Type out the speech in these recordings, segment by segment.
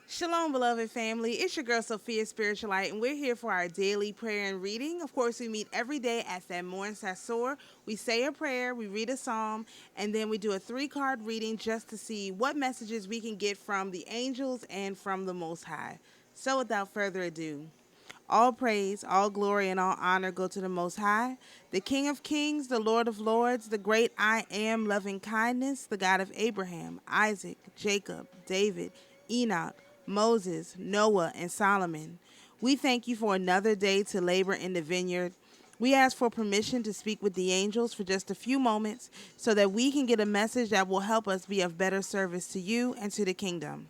Shalom, beloved family. It's your girl, Sophia Spiritualite, and we're here for our daily prayer and reading. Of course, we meet every day at Thamur and Sasor. We say a prayer, we read a psalm, and then we do a 3-card reading just to see what messages we can get from the angels and from the Most High. So without further ado, all praise, all glory, and all honor go to the Most High, the King of Kings, the Lord of Lords, the great I am, loving kindness, the God of Abraham, Isaac, Jacob, David, Enoch, Moses, Noah, and Solomon. We thank you for another day to labor in the vineyard. We ask for permission to speak with the angels for just a few moments so that we can get a message that will help us be of better service to you and to the kingdom.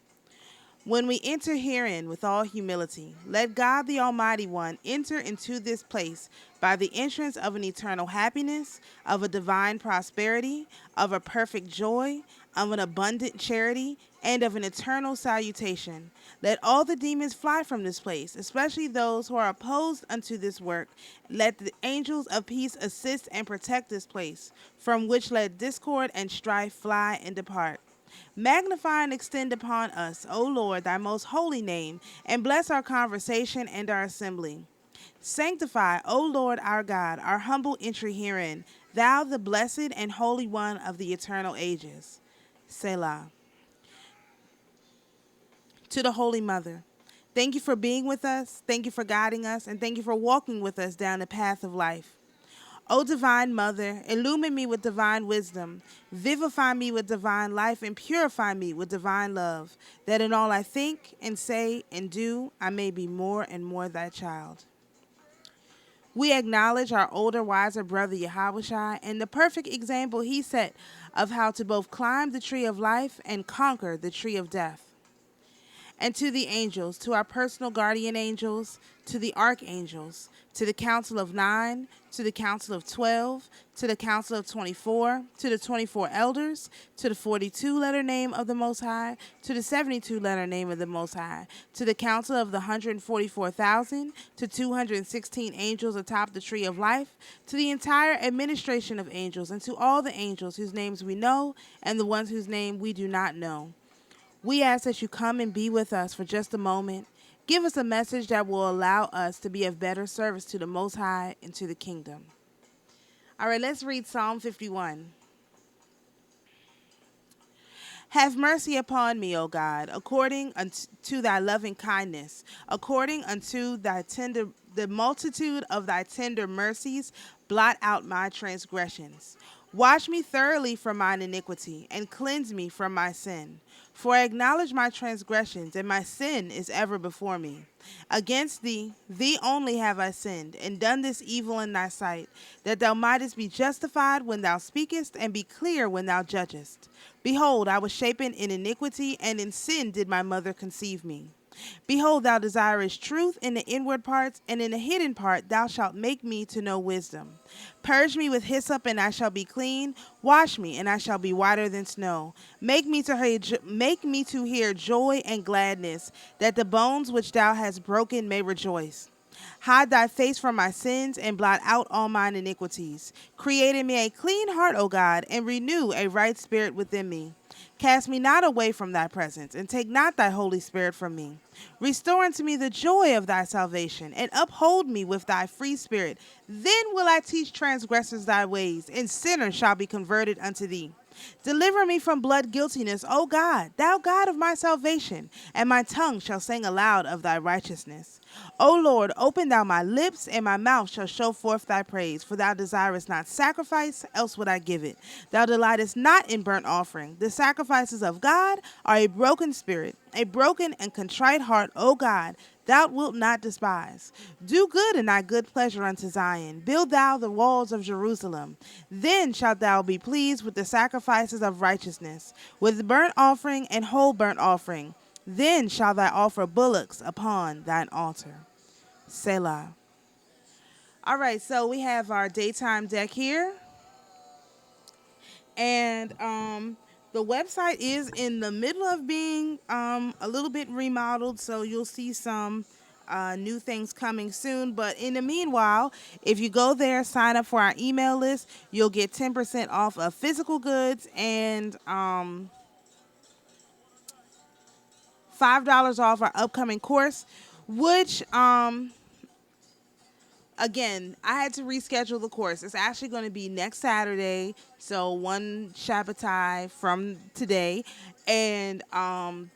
When we enter herein with all humility, let God the Almighty One enter into this place by the entrance of an eternal happiness, of a divine prosperity, of a perfect joy, of an abundant charity, and of an eternal salutation. Let all the demons fly from this place, especially those who are opposed unto this work. Let the angels of peace assist and protect this place, from which let discord and strife fly and depart. Magnify and extend upon us, O Lord, thy most holy name, and bless our conversation and our assembly. Sanctify, O Lord our God, our humble entry herein, thou the blessed and holy one of the eternal ages. Selah. To the Holy Mother, thank you for being with us, thank you for guiding us, and thank you for walking with us down the path of life. O Divine Mother, illumine me with divine wisdom, vivify me with divine life, and purify me with divine love, that in all I think and say and do, I may be more and more thy child. We acknowledge our older, wiser brother Yahushua and the perfect example he set of how to both climb the tree of life and conquer the tree of death. And to the angels, to our personal guardian angels, to the archangels, to the council of 9, to the council of 12, to the council of 24, to the 24 elders, to the 42-letter name of the Most High, to the 72-letter name of the Most High, to the council of the 144,000, to 216 angels atop the tree of life, to the entire administration of angels, and to all the angels whose names we know and the ones whose name we do not know. We ask that you come and be with us for just a moment. Give us a message that will allow us to be of better service to the Most High and to the kingdom. All right, let's read Psalm 51. Have mercy upon me, O God, according unto thy loving kindness, according unto the multitude of thy tender mercies, blot out my transgressions. Wash me thoroughly from mine iniquity, and cleanse me from my sin. For I acknowledge my transgressions, and my sin is ever before me. Against thee, thee only have I sinned, and done this evil in thy sight, that thou mightest be justified when thou speakest, and be clear when thou judgest. Behold, I was shapen in iniquity, and in sin did my mother conceive me. Behold, thou desirest truth in the inward parts, and in the hidden part thou shalt make me to know wisdom. Purge me with hyssop, and I shall be clean. Wash me, and I shall be whiter than snow. Make me to hear joy and gladness, that the bones which thou hast broken may rejoice. Hide thy face from my sins, and blot out all mine iniquities. Create in me a clean heart, O God, and renew a right spirit within me. Cast me not away from thy presence, and take not thy Holy Spirit from me. Restore unto me the joy of thy salvation, and uphold me with thy free spirit. Then will I teach transgressors thy ways, and sinners shall be converted unto thee. Deliver me from blood guiltiness, O God, thou God of my salvation, and my tongue shall sing aloud of thy righteousness. O Lord, open thou my lips, and my mouth shall show forth thy praise. For thou desirest not sacrifice, else would I give it. Thou delightest not in burnt offering. The sacrifices of God are a broken spirit, a broken and contrite heart, O God, thou wilt not despise. Do good in thy good pleasure unto Zion. Build thou the walls of Jerusalem. Then shalt thou be pleased with the sacrifices of righteousness, with burnt offering and whole burnt offering. Then shalt thou offer bullocks upon thine altar. Selah. All right, so we have our daytime deck here. And the website is in the middle of being a little bit remodeled, so you'll see some new things coming soon. But in the meanwhile, if you go there, sign up for our email list, you'll get 10% off of physical goods and $5 off our upcoming course, which again, I had to reschedule the course. It's actually going to be next Saturday, so one Shabbatai from today. And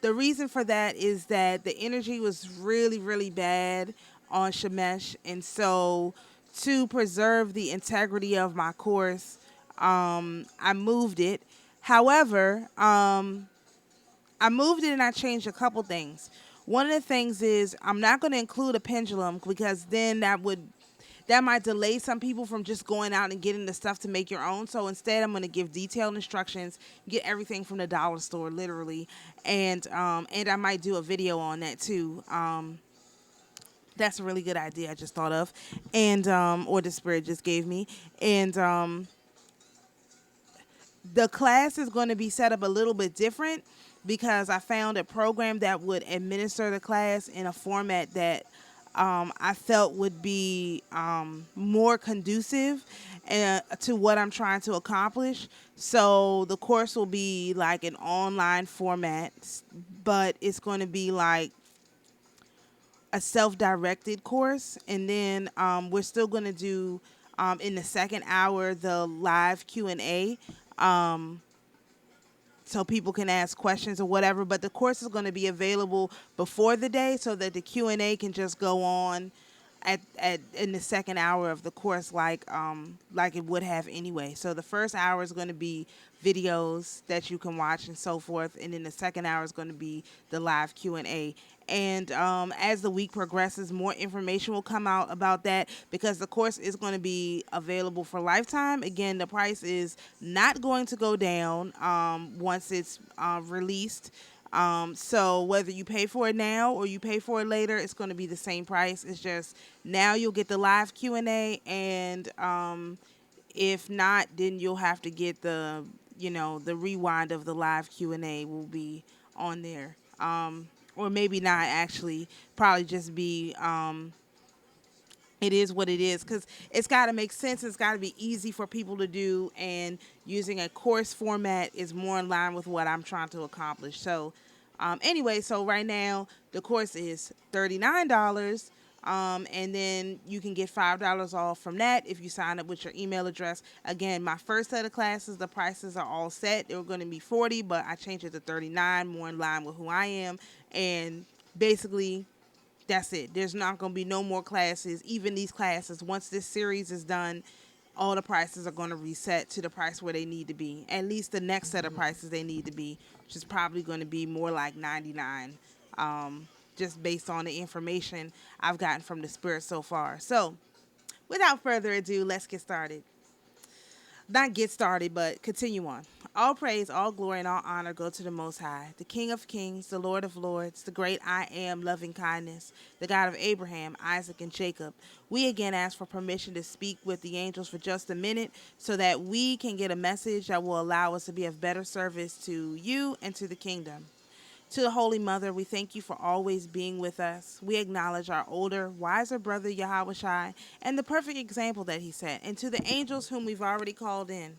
the reason for that is that the energy was really, really bad on Shemesh. And so to preserve the integrity of my course, I moved it. However, I moved it and I changed a couple things. One of the things is I'm not going to include a pendulum because then that might delay some people from just going out and getting the stuff to make your own. So instead, I'm going to give detailed instructions, get everything from the dollar store, literally, and I might do a video on that too. That's a really good idea I just thought of, and or the spirit just gave me, and the class is going to be set up a little bit different because I found a program that would administer the class in a format that I felt would be more conducive to what I'm trying to accomplish. So the course will be like an online format, but it's going to be like a self-directed course. And then we're still going to do in the second hour the live Q&A. So people can ask questions or whatever, but the course is going to be available before the day so that the Q&A can just go on at in the second hour of the course like it would have anyway. So the first hour is going to be videos that you can watch and so forth, and then the second hour is going to be the live Q&A. And as the week progresses, more information will come out about that because the course is going to be available for lifetime. Again, the price is not going to go down once it's released. So whether you pay for it now or you pay for it later, it's going to be the same price. It's just now you'll get the live Q&A, and if not, then you'll have to get the rewind of the live Q&A will be on there. Or maybe not actually, probably just be, it is what it is, because it's got to make sense. It's got to be easy for people to do, and using a course format is more in line with what I'm trying to accomplish. So anyway, so right now the course is $39. And then you can get $5 off from that if you sign up with your email address. Again, my first set of classes, the prices are all set. They were going to be $40, but I changed it to $39, more in line with who I am. And basically, that's it. There's not going to be no more classes. Even these classes, once this series is done, all the prices are going to reset to the price where they need to be. At least the next set of prices they need to be, which is probably going to be more like $99. Just based on the information I've gotten from the spirit so far. So, without further ado, let's get started. Not get started, but continue on. All praise, all glory, and all honor go to the Most High, the King of kings, the Lord of lords, the great I am, loving kindness, the God of Abraham, Isaac, and Jacob. We again ask for permission to speak with the angels for just a minute so that we can get a message that will allow us to be of better service to you and to the kingdom. To the Holy Mother, we thank you for always being with us. We acknowledge our older, wiser brother Yahweh Shai and the perfect example that he set. And to the angels whom we've already called in,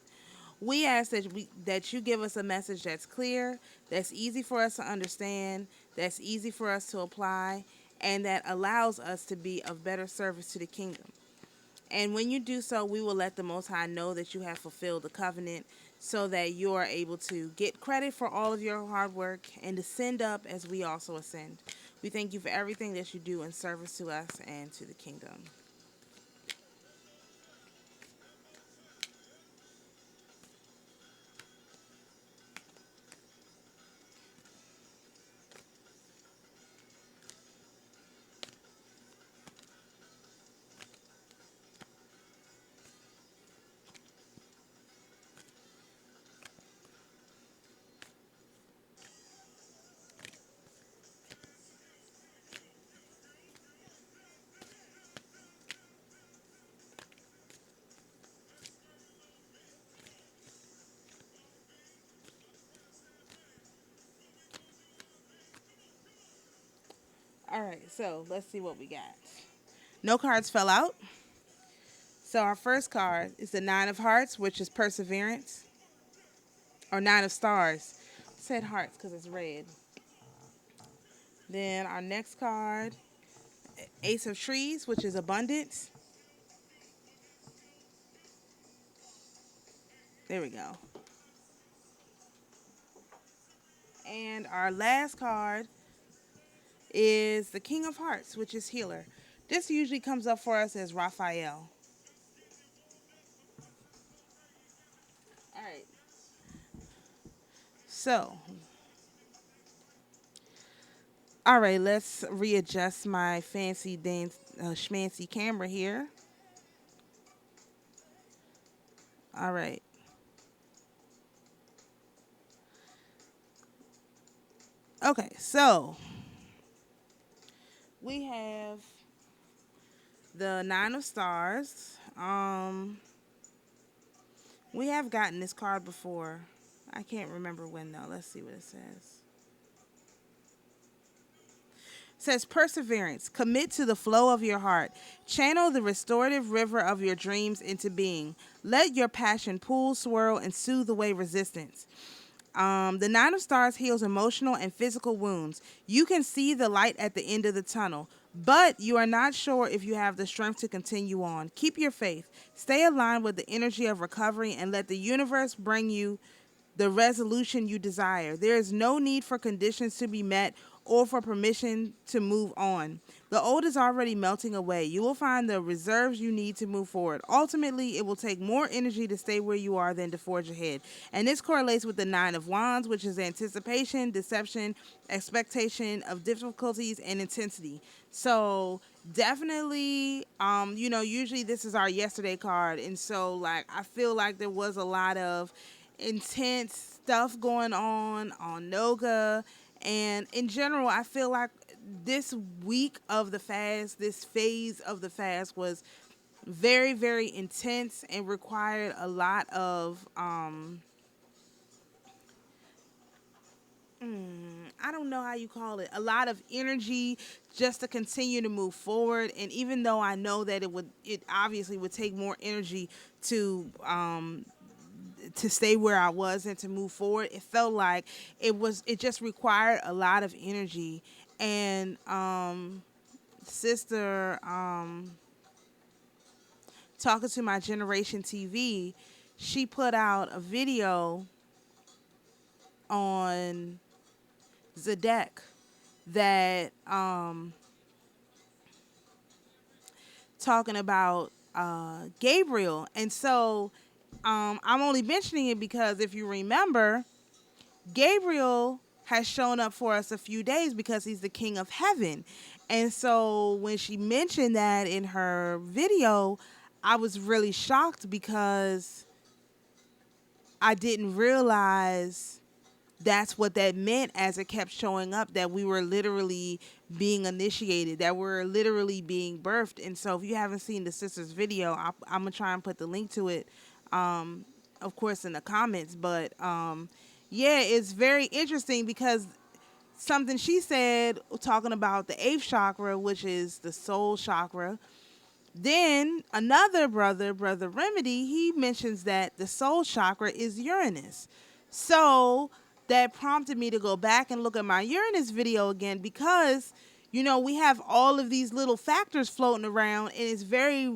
we ask that you give us a message that's clear, that's easy for us to understand, that's easy for us to apply, and that allows us to be of better service to the kingdom. And when you do so, we will let the Most High know that you have fulfilled the covenant so that you are able to get credit for all of your hard work and ascend up as we also ascend. We thank you for everything that you do in service to us and to the kingdom. All right, so let's see what we got. No cards fell out. So our first card is the Nine of Hearts, which is perseverance, or Nine of Stars. I said hearts because it's red. Then our next card, Ace of Trees, which is abundance. There we go. And our last card is the King of Hearts, which is healer. This usually comes up for us as Raphael. All right. So, all right, let's readjust my fancy schmancy camera here. All right. Okay, so we have the Nine of Stars. We have gotten this card before. I can't remember when though. Let's see what it says. It says perseverance. Commit to the flow of your heart. Channel the restorative river of your dreams into being. Let your passion pool, swirl, and soothe away resistance. The Nine of Stars heals emotional and physical wounds. You can see the light at the end of the tunnel, but you are not sure if you have the strength to continue on. Keep your faith. Stay aligned with the energy of recovery and let the universe bring you the resolution you desire. There is no need for conditions to be met or for permission to move on. The old is already melting away. You will find the reserves you need to move forward. Ultimately, it will take more energy to stay where you are than to forge ahead. And this correlates with the Nine of Wands, which is anticipation, deception, expectation of difficulties, and intensity. So definitely, usually this is our yesterday card. And so, like, I feel like there was a lot of intense stuff going on Noga, and in general I feel like this week of the fast, this phase of the fast was very, very intense and required a lot of I don't know how you call it, a lot of energy just to continue to move forward. And even though I know that it obviously would take more energy to stay where I was and to move forward, it felt like it just required a lot of energy. And sister talking to my generation TV, she put out a video on Zedek that talking about Gabriel. And so I'm only mentioning it because if you remember, Gabriel has shown up for us a few days because he's the king of heaven. And so when she mentioned that in her video, I was really shocked because I didn't realize that's what that meant as it kept showing up, that we were literally being initiated, that we're literally being birthed. And so if you haven't seen the sister's video, I'm going to try and put the link to it, of course, in the comments. But yeah, it's very interesting because something she said talking about the 8th chakra, which is the soul chakra. Then another brother Remedy, he mentions that the soul chakra is Uranus. So that prompted me to go back and look at my Uranus video again because, we have all of these little factors floating around, and it's very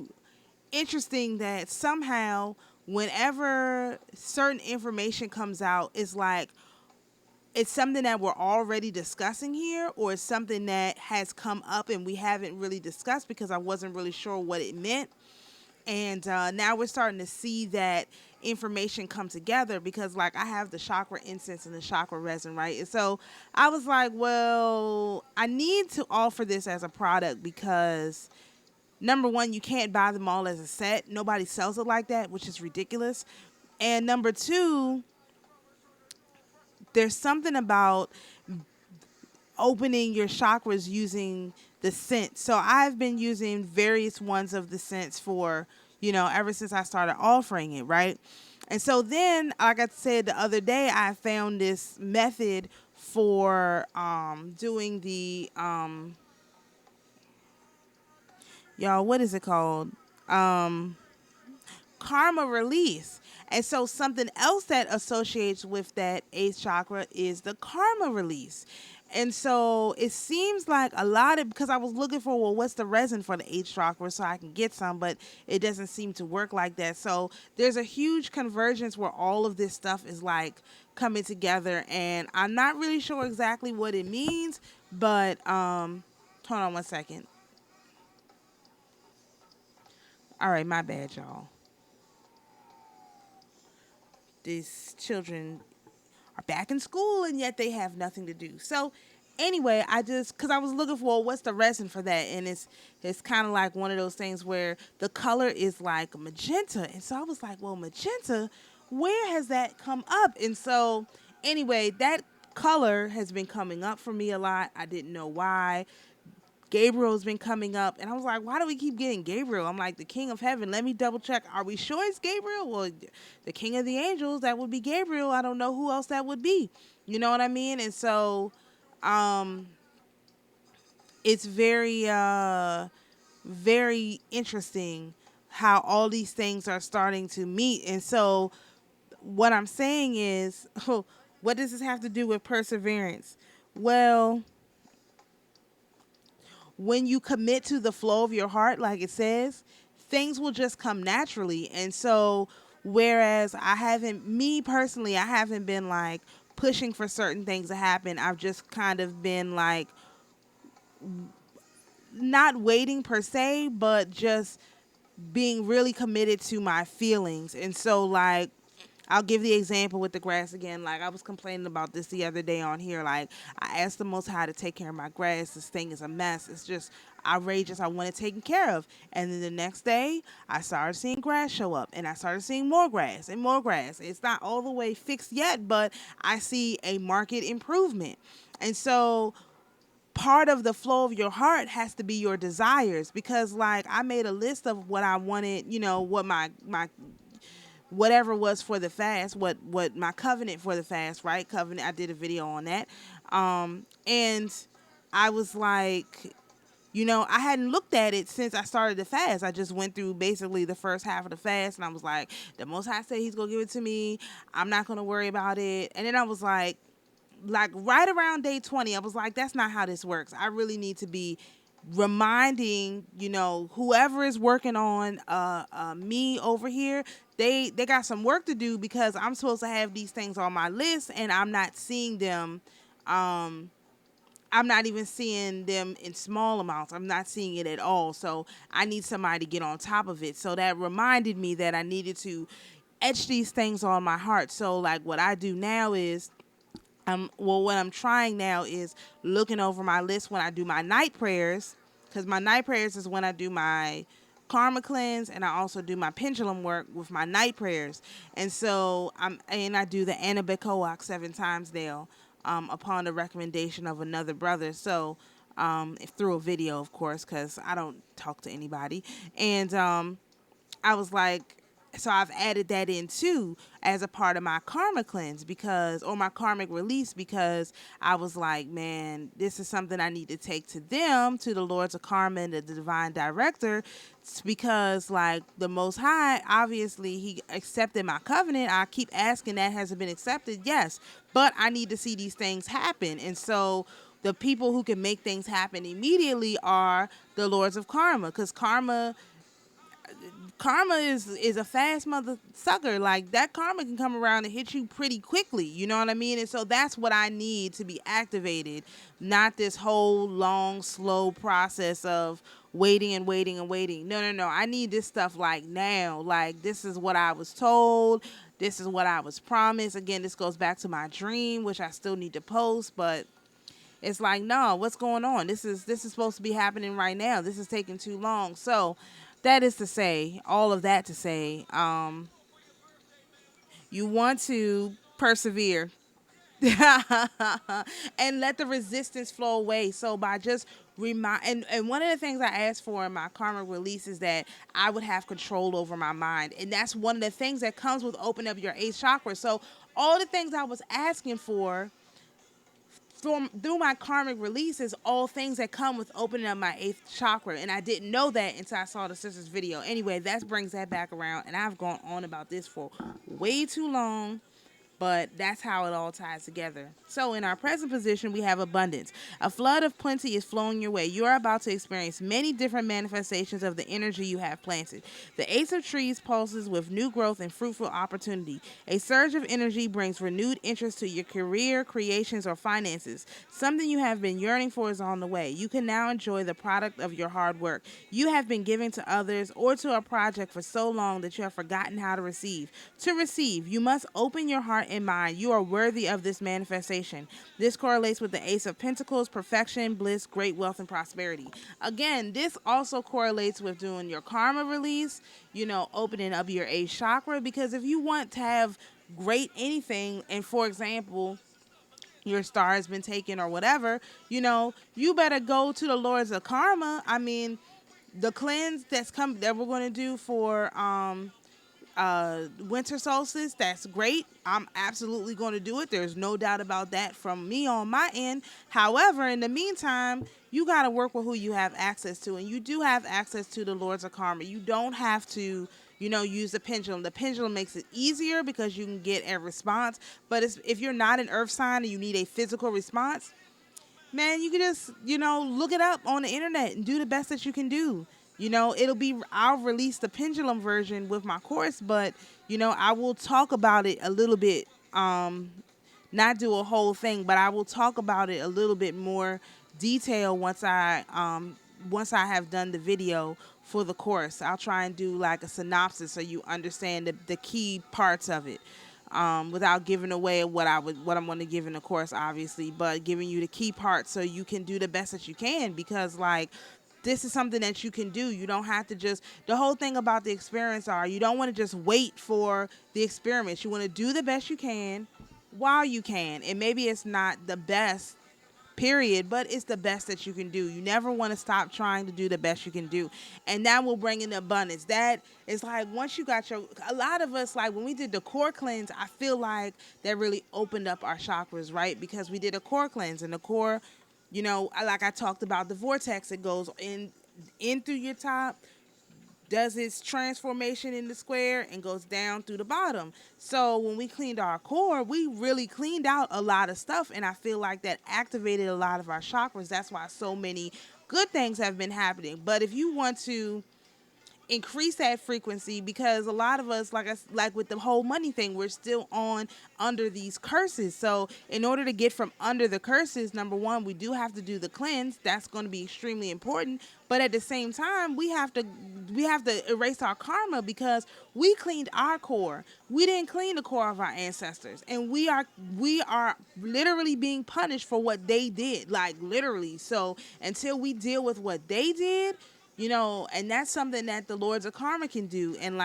interesting that somehow whenever certain information comes out, it's like it's something that we're already discussing here, or it's something that has come up and we haven't really discussed because I wasn't really sure what it meant. And now we're starting to see that information come together because, like, I have the chakra incense and the chakra resin, right? And so I was like, well, I need to offer this as a product because, number one, you can't buy them all as a set. Nobody sells it like that, which is ridiculous. And number two, there's something about opening your chakras using the scent. So I've been using various ones of the scents for, ever since I started offering it, right? And so then, like I said the other day, I found this method for doing the y'all, what is it called? Karma release. And so something else that associates with that 8th chakra is the karma release. And so it seems like a lot of, because I was looking for, well, what's the resin for the eighth chakra so I can get some, but it doesn't seem to work like that. So there's a huge convergence where all of this stuff is like coming together, and I'm not really sure exactly what it means, but hold on one second. All right, my bad, y'all. These children are back in school and yet they have nothing to do. So anyway, because I was looking for what's the resin for that, and it's kind of like one of those things where the color is like magenta, and so I was like, well, magenta, where has that come up? And so anyway, that color has been coming up for me a lot. I didn't know why. Gabriel's been coming up, and I was like, why do we keep getting Gabriel? I'm like, the king of heaven. Let me double check. Are we sure it's Gabriel? Well, the king of the angels, that would be Gabriel. I don't know who else that would be. You know what I mean? And so it's very interesting how all these things are starting to meet. And so what I'm saying is, what does this have to do with perseverance? Well, when you commit to the flow of your heart, like it says, things will just come naturally. And so, whereas me personally, I haven't been like pushing for certain things to happen. I've just kind of been like not waiting per se, but just being really committed to my feelings. And so, like, I'll give the example with the grass again. Like, I was complaining about this the other day on here. Like, I asked the Most High to take care of my grass. This thing is a mess. It's just outrageous. I want it taken care of. And then the next day, I started seeing grass show up. And I started seeing more grass and more grass. It's not all the way fixed yet, but I see a marked improvement. And so part of the flow of your heart has to be your desires, because like I made a list of what I wanted, what my whatever was for the fast, what my covenant for the fast, right? Covenant, I did a video on that. And I was like, I hadn't looked at it since I started the fast. I just went through basically the first half of the fast, and I was like, the Most High said he's going to give it to me. I'm not going to worry about it. And then I was like right around day 20, I was like, that's not how this works. I really need to be reminding, whoever is working on me over here, they got some work to do, because I'm supposed to have these things on my list and I'm not seeing them. I'm not even seeing them in small amounts. I'm not seeing it at all. So I need somebody to get on top of it. So that reminded me that I needed to etch these things on my heart. So like what I do now is, what I'm trying now is looking over my list when I do my night prayers, because my night prayers is when I do my karma cleanse, and I also do my pendulum work with my night prayers. And so I do the Anabekoak 7 times now, upon the recommendation of another brother. So through a video, of course, because I don't talk to anybody. And I was like, so I've added that in too as a part of my karma cleanse, or my karmic release, because I was like, man, this is something I need to take to them, to the Lords of Karma and the Divine Director, because like the Most High, obviously he accepted my covenant. I keep asking, that hasn't been accepted. Yes, but I need to see these things happen. And so the people who can make things happen immediately are the Lords of Karma, because karma is a fast mother sucker. Like that karma can come around and hit you pretty quickly. You know what I mean? And so that's what I need to be activated, not this whole long, slow process of waiting and waiting and waiting. No. I need this stuff like now. Like this is what I was told. This is what I was promised. Again, this goes back to my dream, which I still need to post, but it's like, no, what's going on? This is supposed to be happening right now. This is taking too long. So that is to say, all of that to say, you want to persevere and let the resistance flow away. So by just and one of the things I asked for in my karma release is that I would have control over my mind. And that's one of the things that comes with opening up your 8th chakra. So all the things I was asking for through my karmic release is all things that come with opening up my 8th chakra. And I didn't know that until I saw the sister's video. Anyway, that brings that back around. And I've gone on about this for way too long. But that's how it all ties together. So in our present position, we have abundance. A flood of plenty is flowing your way. You are about to experience many different manifestations of the energy you have planted. The Ace of Trees pulses with new growth and fruitful opportunity. A surge of energy brings renewed interest to your career, creations, or finances. Something you have been yearning for is on the way. You can now enjoy the product of your hard work. You have been giving to others or to a project for so long that you have forgotten how to receive. To receive, you must open your heart and mind. You are worthy of this manifestation. This correlates with the Ace of Pentacles, perfection, bliss, great wealth, and prosperity. Again, this also correlates with doing your karma release, opening up your eighth chakra, because if you want to have great anything, and for example, your star has been taken or whatever, you better go to the Lords of Karma. I mean, the cleanse that we're going to do for winter solstice, that's great. I'm absolutely going to do it. There's no doubt about that from me on my end. However, in the meantime, you got to work with who you have access to, and you do have access to the Lords of Karma. You don't have to use the pendulum. The pendulum makes it easier because you can get a response. But if you're not an earth sign and you need a physical response, man, you can just, look it up on the internet and do the best that you can do. I'll release the pendulum version with my course, but, I will talk about it a little bit, not do a whole thing, but I will talk about it a little bit more detail once I have done the video for the course. I'll try and do like a synopsis so you understand the key parts of it. Without giving away what I'm going to give in the course, obviously, but giving you the key parts so you can do the best that you can, because this is something that you can do. You don't have to the whole thing about the experience you don't want to just wait for the experiments. You want to do the best you can while you can. And maybe it's not the best, period, but it's the best that you can do. You never want to stop trying to do the best you can do, and that will bring in abundance. That is once you got a lot of us, when we did the core cleanse, I feel like that really opened up our chakras, right? Because we did a core cleanse, and the core, like I talked about the vortex, it goes in through your top, does its transformation in the square, and goes down through the bottom. So when we cleaned our core, we really cleaned out a lot of stuff, and I feel like that activated a lot of our chakras. That's why so many good things have been happening. But if you want to increase that frequency, because a lot of us, like with the whole money thing, we're still under these curses. So in order to get from under the curses, number one, we do have to do the cleanse. That's going to be extremely important. But at the same time, we have to erase our karma, because we cleaned our core. We didn't clean the core of our ancestors, and we are literally being punished for what they did, literally. So until we deal with what they did, and that's something that the Lords of Karma can do. And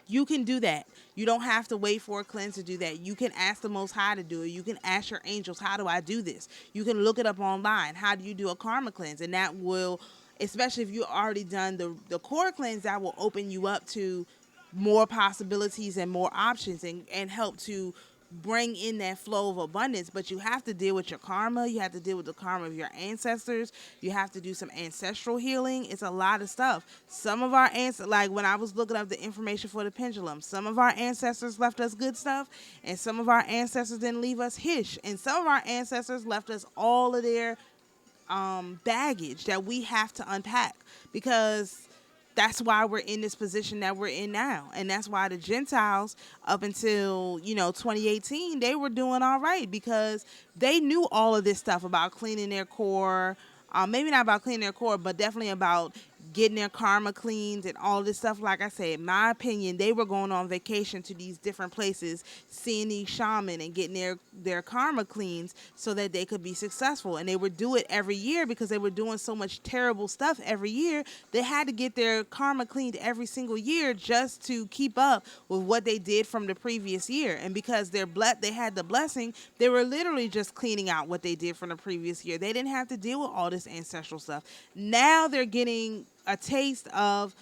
you can do that. You don't have to wait for a cleanse to do that. You can ask the Most High to do it. You can ask your angels, how do I do this? You can look it up online. How do you do a karma cleanse? And that will, especially if you already done the core cleanse, that will open you up to more possibilities and more options, and help to bring in that flow of abundance. But you have to deal with your karma. You have to deal with the karma of your ancestors. You have to do some ancestral healing. It's a lot of stuff. Some of our ancestors, when I was looking up the information for the pendulum, some of our ancestors left us good stuff, and some of our ancestors didn't leave us hish, and some of our ancestors left us all of their baggage that we have to unpack, because that's why we're in this position that we're in now. And that's why the Gentiles, up until 2018, they were doing all right, because they knew all of this stuff about cleaning their core. Maybe not about cleaning their core, but definitely about getting their karma cleaned and all this stuff. Like I said, in my opinion, they were going on vacation to these different places, seeing these shaman and getting their karma cleans so that they could be successful. And they would do it every year because they were doing so much terrible stuff every year. They had to get their karma cleaned every single year just to keep up with what they did from the previous year. And because they had the blessing, they were literally just cleaning out what they did from the previous year. They didn't have to deal with all this ancestral stuff. Now they're getting a taste of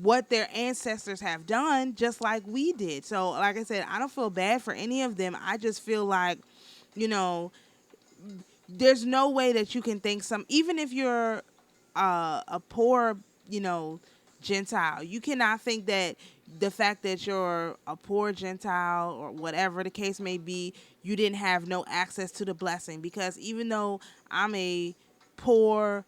what their ancestors have done, just like we did. So like I said, I don't feel bad for any of them. I just feel like, there's no way that you can think even if you're a poor, Gentile. You cannot think that the fact that you're a poor Gentile or whatever the case may be, you didn't have no access to the blessing. Because even though I'm a poor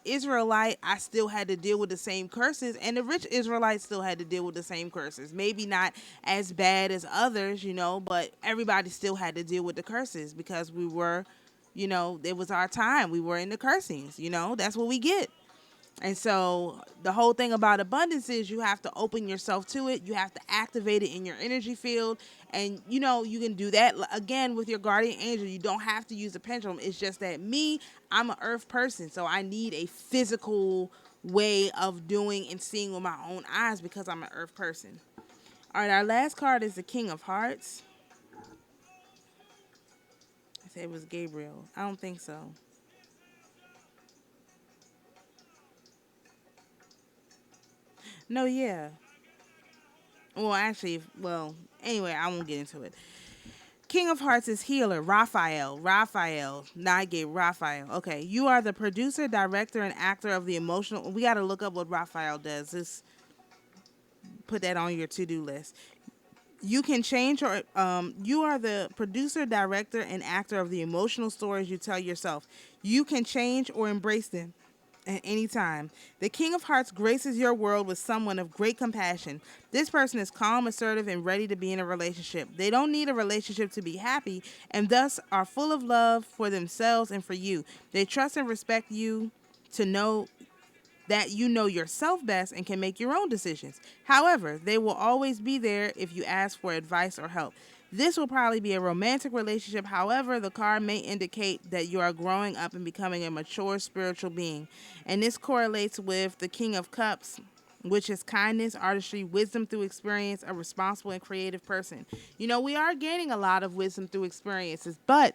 Israelite, I still had to deal with the same curses, and the rich Israelites still had to deal with the same curses. Maybe not as bad as others, but everybody still had to deal with the curses because we were, it was our time. We were in the cursings, that's what we get. And so the whole thing about abundance is you have to open yourself to it. You have to activate it in your energy field. And, you can do that, again, with your guardian angel. You don't have to use a pendulum. It's just that I'm an earth person. So I need a physical way of doing and seeing with my own eyes because I'm an earth person. All right, our last card is the King of Hearts. I said it was Gabriel. I don't think so. No, yeah. Well, actually, anyway, I won't get into it. King of Hearts is healer, Raphael. Not Gabriel, Raphael. Okay, you are the producer, director, and actor of the emotional. We got to look up what Raphael does. Just put that on your to-do list. You can change or you are the producer, director, and actor of the emotional stories you tell yourself. You can change or embrace them at any time. The King of Hearts graces your world with someone of great compassion. This person is calm, assertive, and ready to be in a relationship. They don't need a relationship to be happy, and thus are full of love for themselves and for you. They trust and respect you to know that you know yourself best and can make your own decisions. However, they will always be there if you ask for advice or help. This will probably be a romantic relationship. However, the card may indicate that you are growing up and becoming a mature spiritual being. And this correlates with the King of Cups, which is kindness, artistry, wisdom through experience, a responsible and creative person. We are gaining a lot of wisdom through experiences, but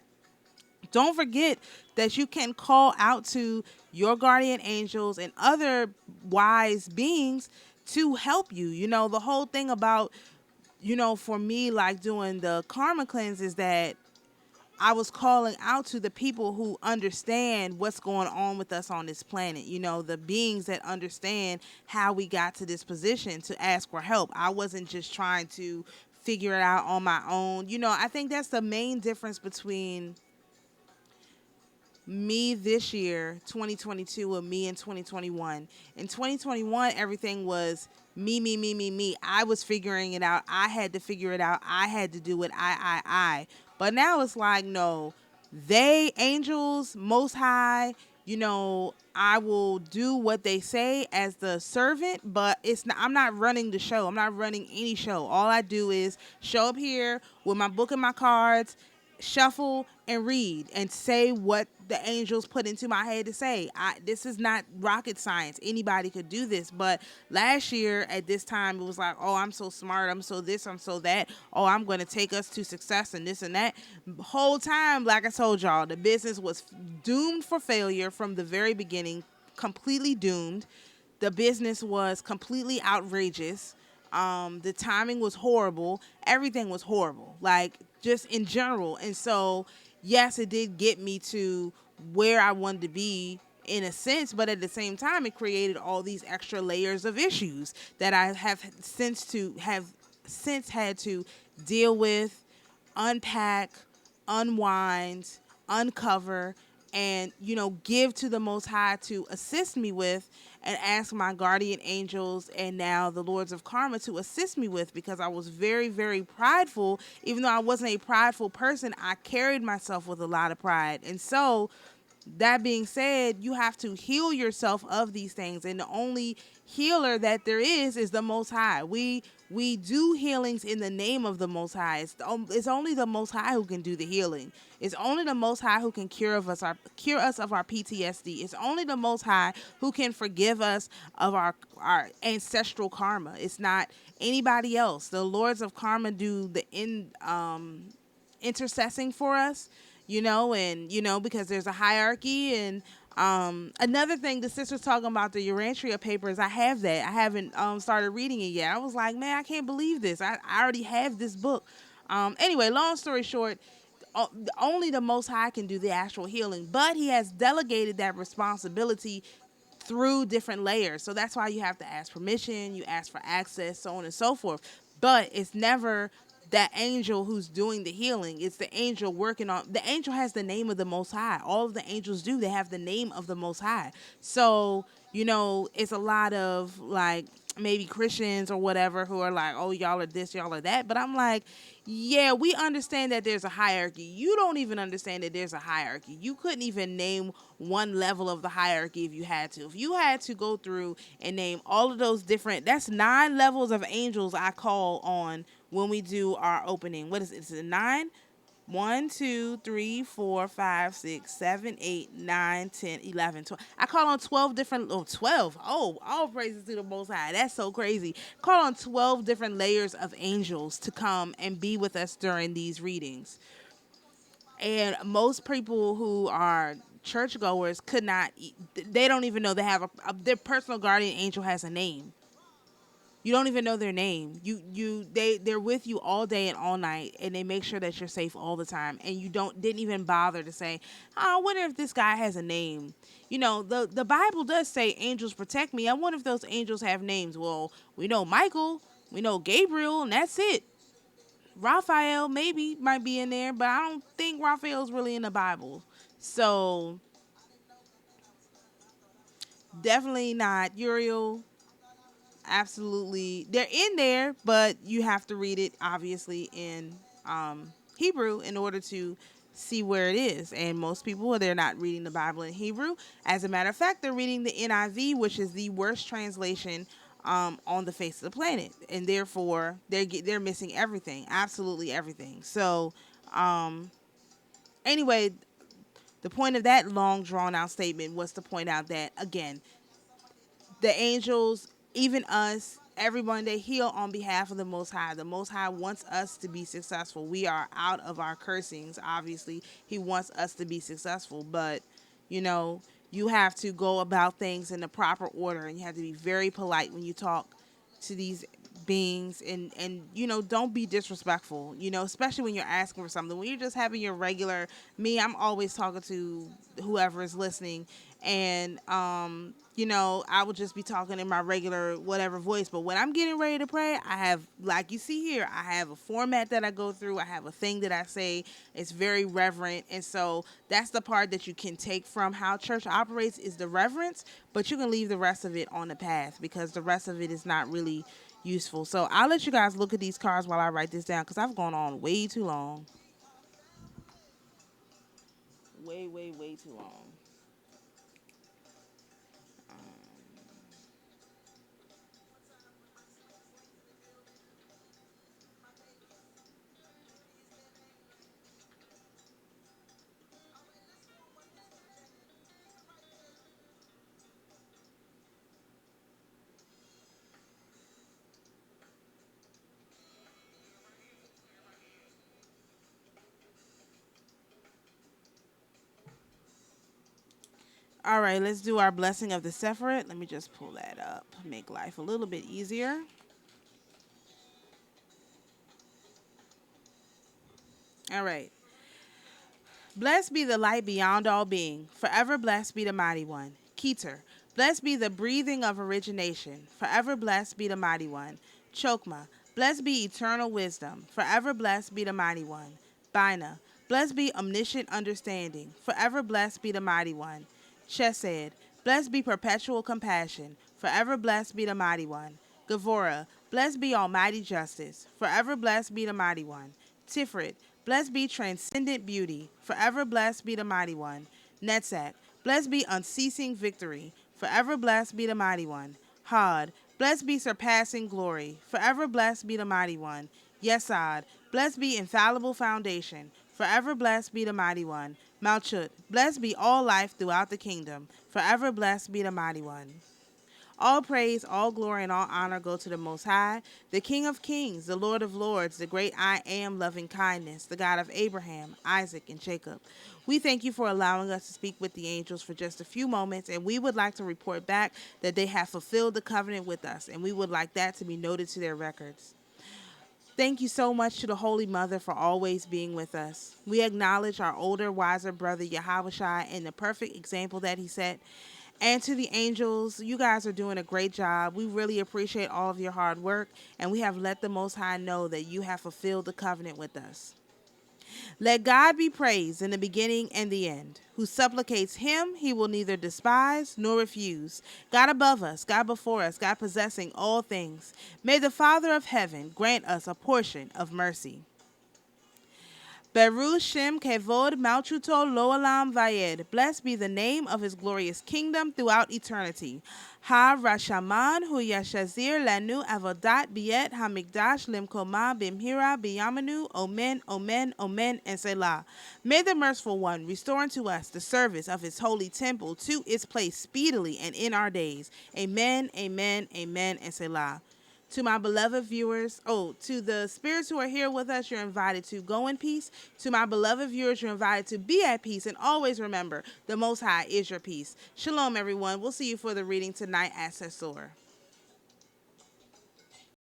don't forget that you can call out to your guardian angels and other wise beings to help you. The whole thing about, for me, like doing the karma cleanse is that I was calling out to the people who understand what's going on with us on this planet, the beings that understand how we got to this position to ask for help. I wasn't just trying to figure it out on my own. I think that's the main difference between me this year, 2022, and me in 2021. In 2021, everything was me, me, me, me, me. I was figuring it out. I had to figure it out. I had to do it. I. But now it's like, no, they, angels, most high, I will do what they say as the servant, but I'm not running the show. I'm not running any show. All I do is show up here with my book and my cards, shuffle and read and say what the angels put into my head to say. This is not rocket science. Anybody could do this. But last year at this time, it was like, oh, I'm so smart. I'm so this. I'm so that. Oh, I'm going to take us to success and this and that. Whole time, like I told y'all, the business was doomed for failure from the very beginning, completely doomed. The business was completely outrageous. The timing was horrible. Everything was horrible, like just in general. And so, yes, it did get me to where I wanted to be in a sense, but at the same time, it created all these extra layers of issues that I have since had to deal with, unpack, unwind, uncover, and give to the Most High to assist me with, and ask my guardian angels and now the lords of karma to assist me with, because I was very, very prideful. Even though I wasn't a prideful person, I carried myself with a lot of pride. And so, that being said, you have to heal yourself of these things, and the only healer that there is the Most High. We do healings in the name of the Most High. It's only the Most High who can do the healing. It's only the Most High who can cure us of our PTSD. It's only the Most High who can forgive us of our ancestral karma. It's not anybody else. The lords of karma do the intercessing for us, because there's a hierarchy. And another thing, the sister's talking about the Urantria papers. I have that. I haven't started reading it yet. I was like, man, I can't believe this. I already have this book. Anyway, long story short, only the Most High can do the actual healing, but he has delegated that responsibility through different layers. So that's why you have to ask permission, you ask for access, so on and so forth. But it's never that angel who's doing the healing. It's the angel working on. The angel has the name of the Most High. All of the angels do. They have the name of the Most High. So, it's a lot of like maybe Christians or whatever who are like, oh, y'all are this, y'all are that. But I'm like, yeah, we understand that there's a hierarchy. You don't even understand that there's a hierarchy. You couldn't even name one level of the hierarchy if you had to. If you had to go through and name all of those different, that's 9 levels of angels I call on when we do our opening. What is it? Is it 9? 1, 2, 3, 4, 5, 6, 7, 8, 9, 10, 11, 12. I call on 12 different, 12. Oh, all praises to the Most High. That's so crazy. Call on 12 different layers of angels to come and be with us during these readings. And most people who are churchgoers could not, they don't even know they have their personal guardian angel has a name. You don't even know their name. They're with you all day and all night, and they make sure that you're safe all the time. And you didn't even bother to say, oh, I wonder if this guy has a name. The Bible does say angels protect me. I wonder if those angels have names. Well, we know Michael, we know Gabriel, and that's it. Raphael maybe might be in there, but I don't think Raphael's really in the Bible. So definitely not Uriel. Absolutely, they're in there, but you have to read it obviously in Hebrew in order to see where it is. And most people, they're not reading the Bible in Hebrew. As a matter of fact, they're reading the NIV, which is the worst translation on the face of the planet, and therefore they're missing everything, absolutely everything. So anyway, the point of that long drawn out statement was to point out that again, the angels, even us, everyone, they heal on behalf of the Most High. The Most High wants us to be successful. We are out of our cursings, obviously. He wants us to be successful, but, you have to go about things in the proper order, and you have to be very polite when you talk to these beings, and don't be disrespectful, especially when you're asking for something. When you're just having your regular, I'm always talking to whoever is listening, and I would just be talking in my regular whatever voice. But when I'm getting ready to pray, I have, like you see here, I have a format that I go through. I have a thing that I say. It's very reverent. And so that's the part that you can take from how church operates, is the reverence, but you can leave the rest of it on the path, because the rest of it is not really useful. So I'll let you guys look at these cards while I write this down, because I've gone on way too long. Way, way, way too long. All right, let's do our blessing of the Sephirot. Let me just pull that up. Make life a little bit easier. All right. Blessed be the light beyond all being. Forever blessed be the mighty one. Keter. Blessed be the breathing of origination. Forever blessed be the mighty one. Chokma. Blessed be eternal wisdom. Forever blessed be the mighty one. Bina. Blessed be omniscient understanding. Forever blessed be the mighty one. Chesed. Blessed be perpetual compassion. Forever blessed be the mighty one. Gavora. Blessed be almighty justice. Forever blessed be the mighty one. Tiferet. Blessed be transcendent beauty. Forever blessed be the mighty one. Netzach. Blessed be unceasing victory. Forever blessed be the mighty one. Had. Blessed be surpassing glory. Forever blessed be the mighty one. Yesod. Blessed be infallible foundation. Forever blessed be the mighty one. Malchut. Blessed be all life throughout the kingdom. Forever blessed be the mighty one. All praise, all glory, and all honor go to the Most High, the King of kings, the Lord of lords, the great I am, loving kindness, the God of Abraham, Isaac, and Jacob. We thank you for allowing us to speak with the angels for just a few moments, and we would like to report back that they have fulfilled the covenant with us, and we would like that to be noted to their records. Thank you so much to the Holy Mother for always being with us. We acknowledge our older, wiser brother, Yahushua, and the perfect example that he set. And to the angels, you guys are doing a great job. We really appreciate all of your hard work, and we have let the Most High know that you have fulfilled the covenant with us. Let God be praised in the beginning and the end. Who supplicates him, he will neither despise nor refuse. God above us, God before us, God possessing all things. May the Father of heaven grant us a portion of mercy. Beru Shem Kevod Malchuto Loalam Vayed. Blessed be the name of his glorious kingdom throughout eternity. Ha Rashaman Hu Yashazir Lanu Avodat Biet Hamikdash Limkoma Bimhira Biyamanu Omen Omen Omen and Selah. May the merciful one restore unto us the service of his holy temple to its place speedily and in our days. Amen, amen, amen, and Selah. To my beloved viewers, to the spirits who are here with us, you're invited to go in peace. To my beloved viewers, you're invited to be at peace. And always remember, the Most High is your peace. Shalom, everyone. We'll see you for the reading tonight at Sesor.